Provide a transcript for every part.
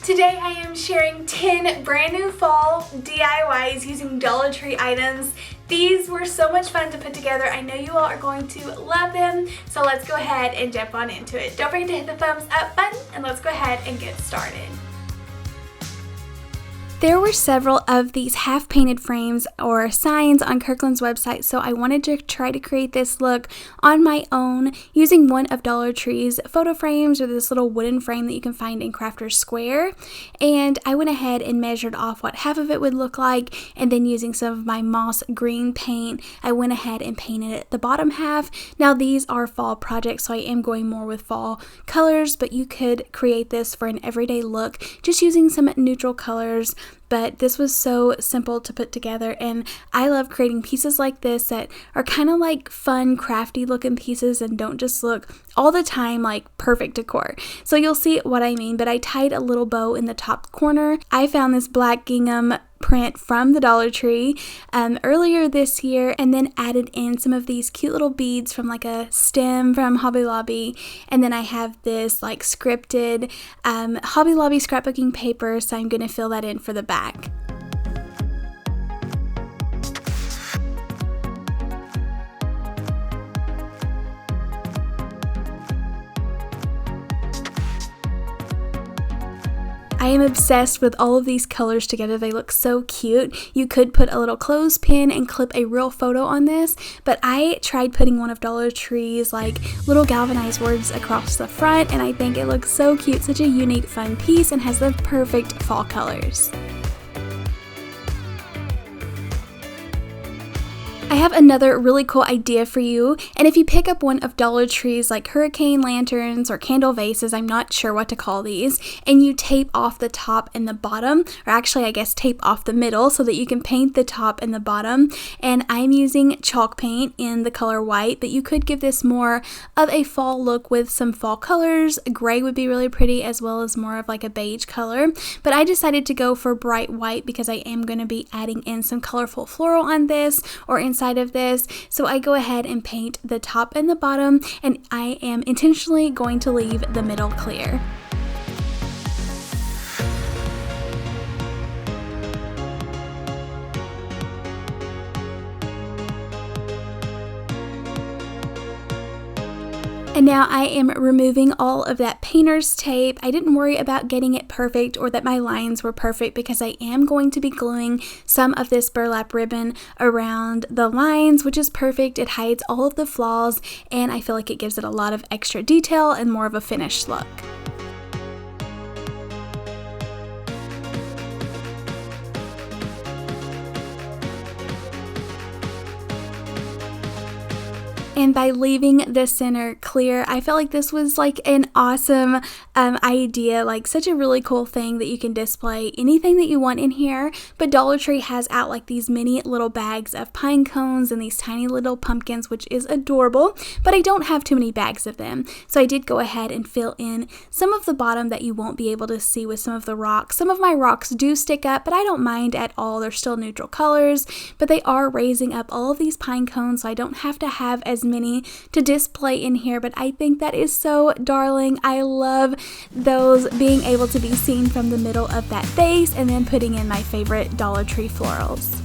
Today I am sharing 10 brand new fall DIYs using Dollar Tree items. These were so much fun to put together. I know you all are going to love them, so let's go ahead and jump on into it. Don't forget to hit the thumbs up button and let's go ahead and get started. There were several of these half-painted frames or signs on Kirkland's website, so I wanted to try to create this look on my own using one of Dollar Tree's photo frames or this little wooden frame that you can find in Crafter's Square. And I went ahead and measured off what half of it would look like, and then using some of my moss green paint, I went ahead and painted the bottom half. Now these are fall projects, so I am going more with fall colors, but you could create this for an everyday look just using some neutral colors. But this was so simple to put together, and I love creating pieces like this that are kind of like fun, crafty looking pieces and don't just look all the time like perfect decor. So you'll see what I mean, but I tied a little bow in the top corner. I found this black gingham print from the Dollar Tree earlier this year, and then added in some of these cute little beads from like a stem from Hobby Lobby. And then I have this like scripted Hobby Lobby scrapbooking paper, so I'm going to fill that in for the back. I am obsessed with all of these colors together. They look so cute. You could put a little clothespin and clip a real photo on this, but I tried putting one of Dollar Tree's like little galvanized words across the front, and I think it looks so cute. Such a unique, fun piece, and has the perfect fall colors. I have another really cool idea for you, and if you pick up one of Dollar Tree's like hurricane lanterns or candle vases, I'm not sure what to call these, and you tape off the top and the bottom, or actually I guess tape off the middle so that you can paint the top and the bottom. And I'm using chalk paint in the color white, but you could give this more of a fall look with some fall colors. Gray would be really pretty, as well as more of like a beige color, but I decided to go for bright white because I am going to be adding in some colorful floral on this or inside of this. So I go ahead and paint the top and the bottom, and I am intentionally going to leave the middle clear. And now I am removing all of that painter's tape. I didn't worry about getting it perfect or that my lines were perfect because I am going to be gluing some of this burlap ribbon around the lines, which is perfect. It hides all of the flaws, and I feel like it gives it a lot of extra detail and more of a finished look. And by leaving the center clear, I felt like this was like an awesome idea, like such a really cool thing that you can display anything that you want in here. But Dollar Tree has out like these mini little bags of pine cones and these tiny little pumpkins, which is adorable, but I don't have too many bags of them. So I did go ahead and fill in some of the bottom that you won't be able to see with some of the rocks. Some of my rocks do stick up, but I don't mind at all. They're still neutral colors, but they are raising up all of these pine cones, so I don't have to have as many to display in here, but I think that is so darling. I love those being able to be seen from the middle of that vase, and then putting in my favorite Dollar Tree florals.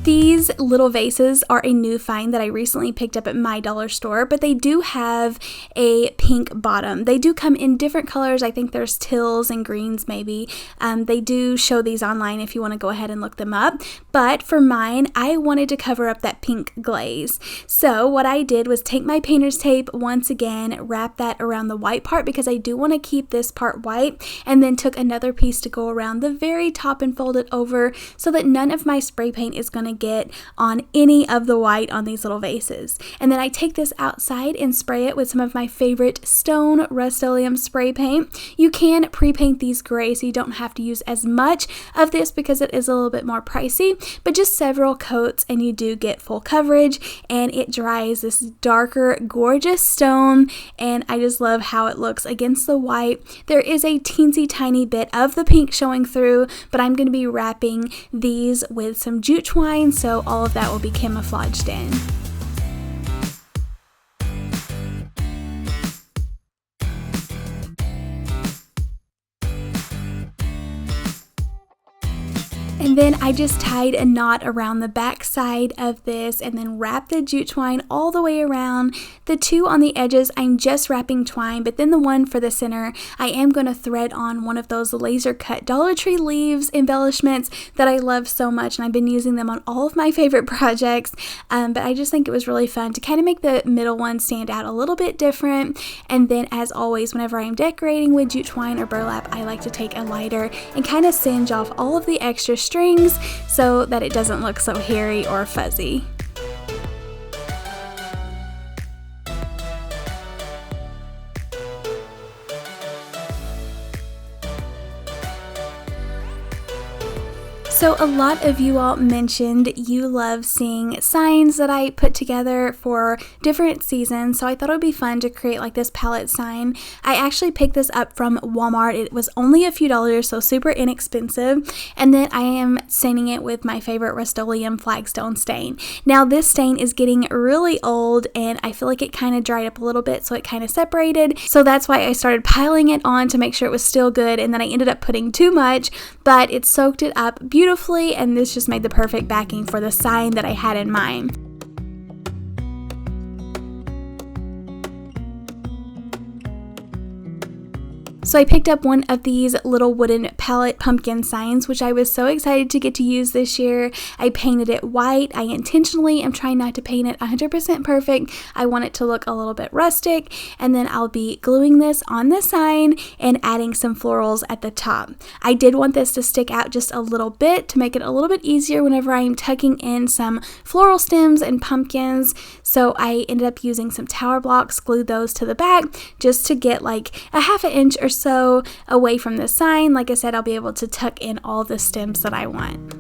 These little vases are a new find that I recently picked up at my dollar store, but they do have a pink bottom. They do come in different colors. I think there's teals and greens maybe. They do show these online if you want to go ahead and look them up. But for mine, I wanted to cover up that pink glaze. So what I did was take my painter's tape once again, wrap that around the white part because I do want to keep this part white, and then took another piece to go around the very top and fold it over so that none of my spray paint is going to get on any of the white on these little vases. And then I take this outside and spray it with some of my favorite stone Rust-Oleum spray paint. You can pre-paint these gray so you don't have to use as much of this because it is a little bit more pricey, but just several coats and you do get full coverage, and it dries this darker, gorgeous stone, and I just love how it looks against the white. There is a teensy tiny bit of the pink showing through, but I'm going to be wrapping these with some jute twine sign, so all of that will be camouflaged in. And then I just tied a knot around the back side of this and then wrapped the jute twine all the way around. The two on the edges, I'm just wrapping twine, but then the one for the center, I am going to thread on one of those laser cut Dollar Tree leaves embellishments that I love so much, and I've been using them on all of my favorite projects, but I just think it was really fun to kind of make the middle one stand out a little bit different. And then, as always, whenever I'm decorating with jute twine or burlap, I like to take a lighter and kind of singe off all of the extra strings so that it doesn't look so hairy or fuzzy. So a lot of you all mentioned you love seeing signs that I put together for different seasons, so I thought it would be fun to create like this palette sign. I actually picked this up from Walmart. It was only a few dollars, so super inexpensive, and then I am staining it with my favorite Rust-Oleum flagstone stain. Now this stain is getting really old, and I feel like it kind of dried up a little bit, so it kind of separated, so that's why I started piling it on to make sure it was still good, and then I ended up putting too much, but it soaked it up beautifully, and this just made the perfect backing for the sign that I had in mind. So I picked up one of these little wooden palette pumpkin signs, which I was so excited to get to use this year. I painted it white. I intentionally am trying not to paint it 100% perfect. I want it to look a little bit rustic, and then I'll be gluing this on the sign and adding some florals at the top. I did want this to stick out just a little bit to make it a little bit easier whenever I'm tucking in some floral stems and pumpkins, so I ended up using some tower blocks, glued those to the back just to get like a half an inch or so away from the sign. Like I said, I'll be able to tuck in all the stems that I want.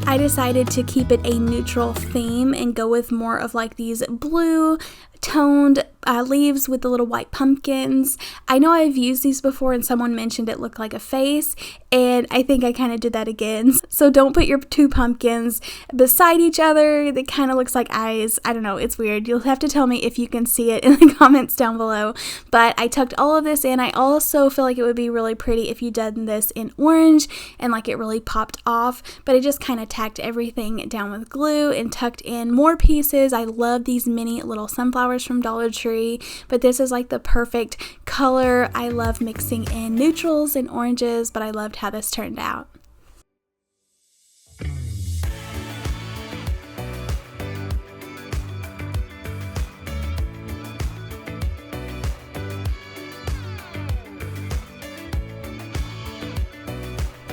I decided to keep it a neutral theme and go with more of like these blue toned leaves with the little white pumpkins. I know I've used these before and someone mentioned it looked like a face, and I think I kind of did that again. So don't put your two pumpkins beside each other. That kind of looks like eyes. I don't know, it's weird. You'll have to tell me if you can see it in the comments down below. But I tucked all of this in. I also feel like it would be really pretty if you done this in orange and like it really popped off, but I just kind of tacked everything down with glue and tucked in more pieces. I love these mini little sunflowers from Dollar Tree, but this is like the perfect color. I love mixing in neutrals and oranges, but I loved how this turned out.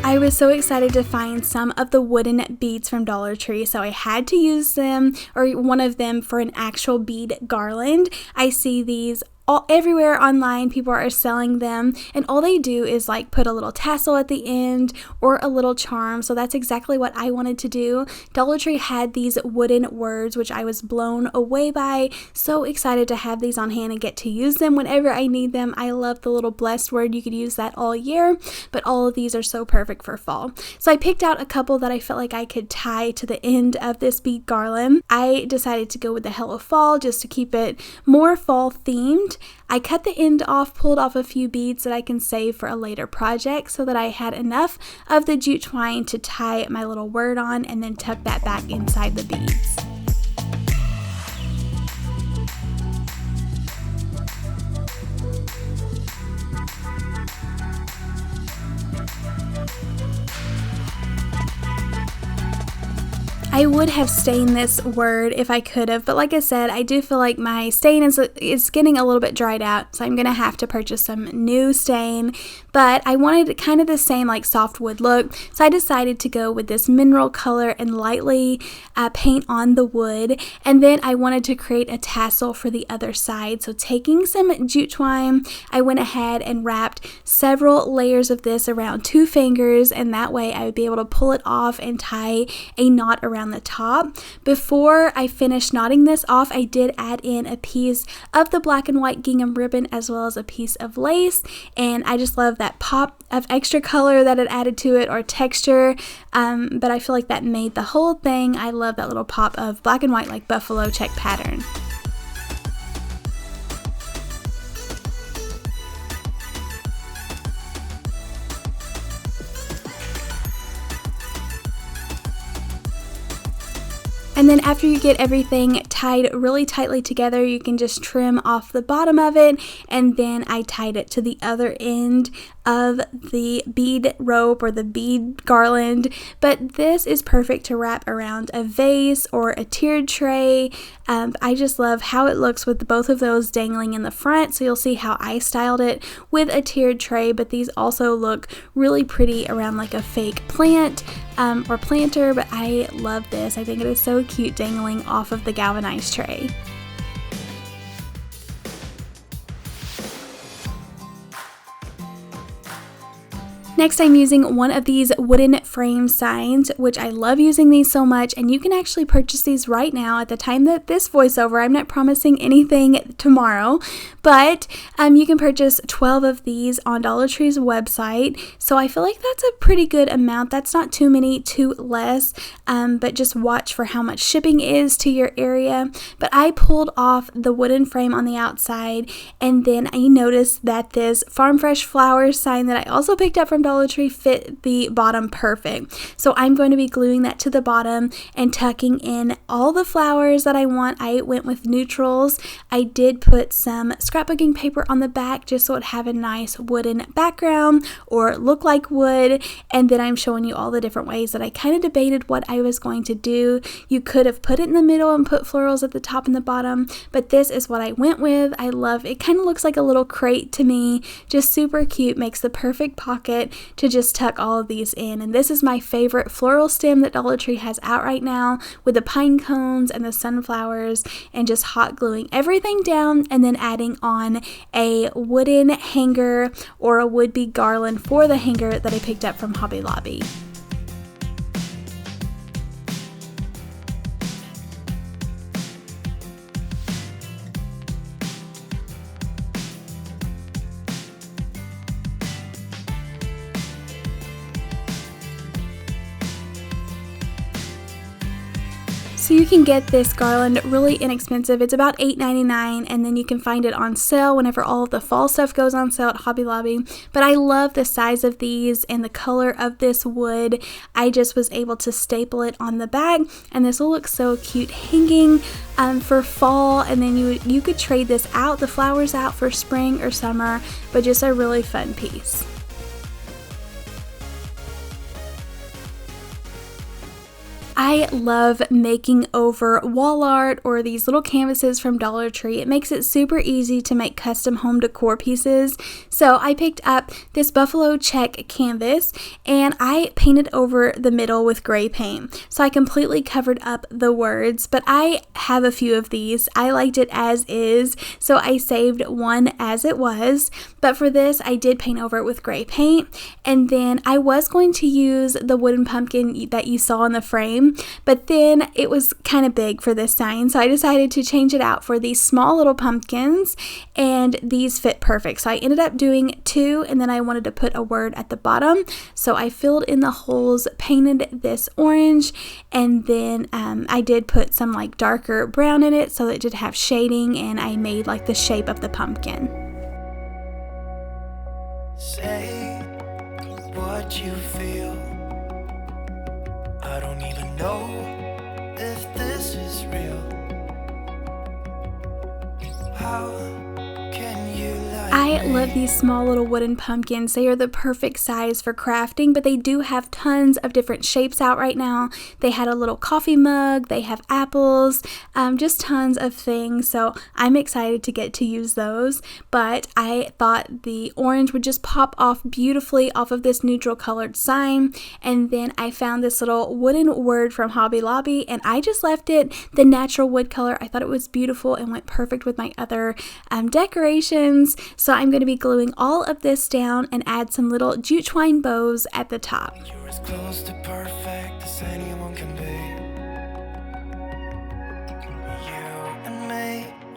I was so excited to find some of the wooden beads from Dollar Tree, so I had to use them, or one of them, for an actual bead garland. I see these everywhere online. People are selling them, and all they do is like put a little tassel at the end or a little charm, so that's exactly what I wanted to do. Dollar Tree had these wooden words, which I was blown away by. So excited to have these on hand and get to use them whenever I need them. I love the little blessed word. You could use that all year, but all of these are so perfect for fall. So I picked out a couple that I felt like I could tie to the end of this bead garland. I decided to go with the Hello Fall just to keep it more fall themed. I cut the end off, pulled off a few beads that I can save for a later project so that I had enough of the jute twine to tie my little word on, and then tuck that back inside the beads. I would have stained this word if I could have, but like I said, I do feel like my stain is getting a little bit dried out, so I'm going to have to purchase some new stain. but I wanted kind of the same like soft wood look, so I decided to go with this mineral color and lightly paint on the wood. And then I wanted to create a tassel for the other side, so taking some jute twine, I went ahead and wrapped several layers of this around 2 fingers, and that way I would be able to pull it off and tie a knot around the top. Before I finished knotting this off, I did add in a piece of the black and white gingham ribbon as well as a piece of lace, and I just love that pop of extra color that it added to it, or texture, but I feel like that made the whole thing. I love that little pop of black and white like buffalo check pattern. And then after you get everything tied really tightly together, you can just trim off the bottom of it, and then I tied it to the other end of the bead rope or the bead garland. But this is perfect to wrap around a vase or a tiered tray. I just love how it looks with both of those dangling in the front, so you'll see how I styled it with a tiered tray, but these also look really pretty around like a fake plant or planter. But I love this. I think it is so cute dangling off of the galvanized tray. Next, I'm using one of these wooden frame signs, which I love using these so much, and you can actually purchase these right now at the time that this voiceover. I'm not promising anything tomorrow, but you can purchase 12 of these on Dollar Tree's website, so I feel like that's a pretty good amount. That's not too many, too less, but just watch for how much shipping is to your area. But I pulled off the wooden frame on the outside, and then I noticed that this Farm Fresh Flowers sign that I also picked up from Dollar Tree fit the bottom perfect. So I'm going to be gluing that to the bottom and tucking in all the flowers that I want. I went with neutrals. I did put some scrapbooking paper on the back just so it have a nice wooden background or look like wood. And then I'm showing you all the different ways that I kind of debated what I was going to do. You could have put it in the middle and put florals at the top and the bottom, but this is what I went with. I love it. Kind of looks like a little crate to me. Just super cute. Makes the perfect pocket to just tuck all of these in. And this is my favorite floral stem that Dollar Tree has out right now, with the pine cones and the sunflowers, and just hot gluing everything down and then adding on a wooden hanger or a would-be garland for the hanger that I picked up from Hobby Lobby. So you can get this garland really inexpensive. It's about $8.99, and then you can find it on sale whenever all of the fall stuff goes on sale at Hobby Lobby. But I love the size of these and the color of this wood. I just was able to staple it on the back, and this will look so cute hanging for fall. And then you could trade this out, the flowers out, for spring or summer, but just a really fun piece. I love making over wall art or these little canvases from Dollar Tree. It makes it super easy to make custom home decor pieces. So I picked up this buffalo check canvas and I painted over the middle with gray paint. So I completely covered up the words, but I have a few of these. I liked it as is, so I saved one as it was. But for this, I did paint over it with gray paint. And then I was going to use the wooden pumpkin that you saw in the frame, but then it was kind of big for this sign, so I decided to change it out for these small little pumpkins, and these fit perfect. So I ended up doing 2, and then I wanted to put a word at the bottom, so I filled in the holes, painted this orange, and then I did put some like darker brown in it so that it did have shading, and I made like the shape of the pumpkin. Say what you feel. I don't even know if this is real. How can you lie? I I love these small little wooden pumpkins. They are the perfect size for crafting, but they do have tons of different shapes out right now. They had a little coffee mug, they have apples, just tons of things. So I'm excited to get to use those, but I thought the orange would just pop off beautifully off of this neutral colored sign. And then I found this little wooden word from Hobby Lobby, and I just left it the natural wood color. I thought it was beautiful and went perfect with my other decorations. So I'm going to be gluing all of this down and add some little jute twine bows at the top. You're as close to perfect as anyone can be.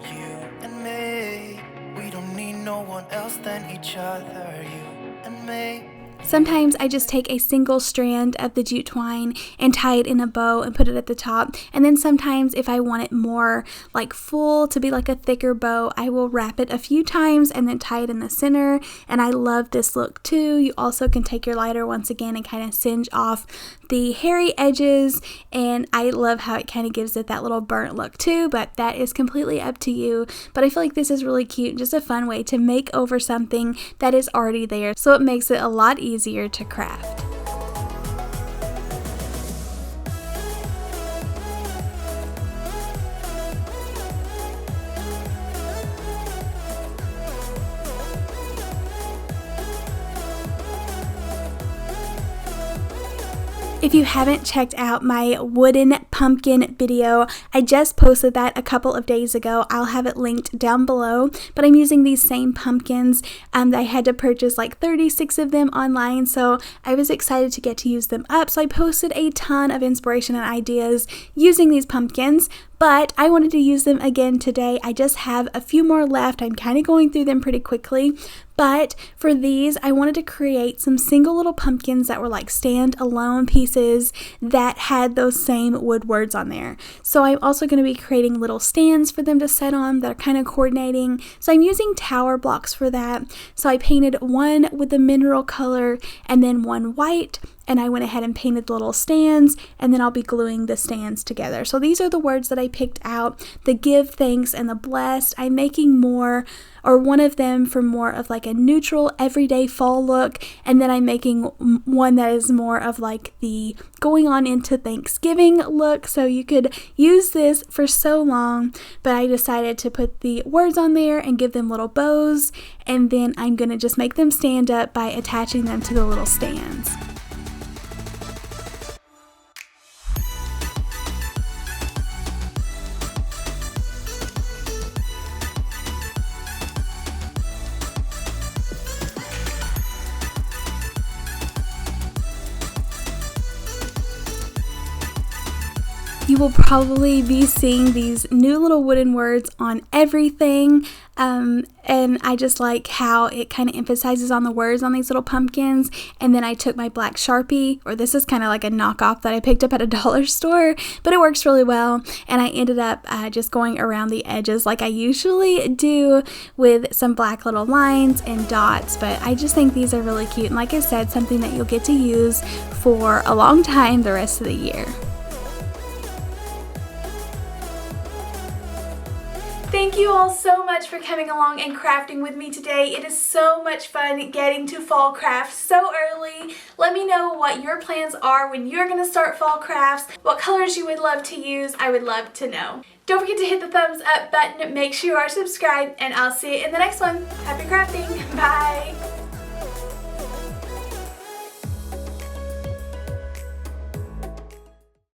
You and me, we don't need no one else than each other. You and me. Sometimes I just take a single strand of the jute twine and tie it in a bow and put it at the top. And then sometimes if I want it more like full, to be like a thicker bow, I will wrap it a few times and then tie it in the center. And I love this look too. You also can take your lighter once again and kind of singe off the hairy edges. And I love how it kind of gives it that little burnt look too, but that is completely up to you. But I feel like this is really cute, just a fun way to make over something that is already there. So it makes it a lot easier to craft. If you haven't checked out my wooden pumpkin video, I just posted that a couple of days ago. I'll have it linked down below, but I'm using these same pumpkins. I had to purchase like 36 of them online, so I was excited to get to use them up. So I posted a ton of inspiration and ideas using these pumpkins, but I wanted to use them again today. I just have a few more left. I'm kind of going through them pretty quickly. But for these, I wanted to create some single little pumpkins that were like stand-alone pieces that had those same wood words on there. So I'm also going to be creating little stands for them to set on that are kind of coordinating. So I'm using tower blocks for that. So I painted one with the mineral color and then one white. And I went ahead and painted the little stands, and then I'll be gluing the stands together. So these are the words that I picked out: the give, thanks, and the blessed. I'm making more, or one of them for more of like a neutral everyday fall look, and then I'm making one that is more of like the going on into Thanksgiving look. So you could use this for so long, but I decided to put the words on there and give them little bows, and then I'm going to just make them stand up by attaching them to the little stands. You will probably be seeing these new little wooden words on everything, and I just like how it kind of emphasizes on the words on these little pumpkins. And then I took my black Sharpie, or this is kind of like a knockoff that I picked up at a dollar store, but it works really well. And I ended up just going around the edges like I usually do with some black little lines and dots, but I just think these are really cute. And like I said, something that you'll get to use for a long time the rest of the year. Thank you all so much for coming along and crafting with me today. It is so much fun getting to fall craft so early. Let me know what your plans are when you're going to start fall crafts, what colors you would love to use. I would love to know. Don't forget to hit the thumbs up button, make sure you are subscribed, and I'll see you in the next one. Happy crafting!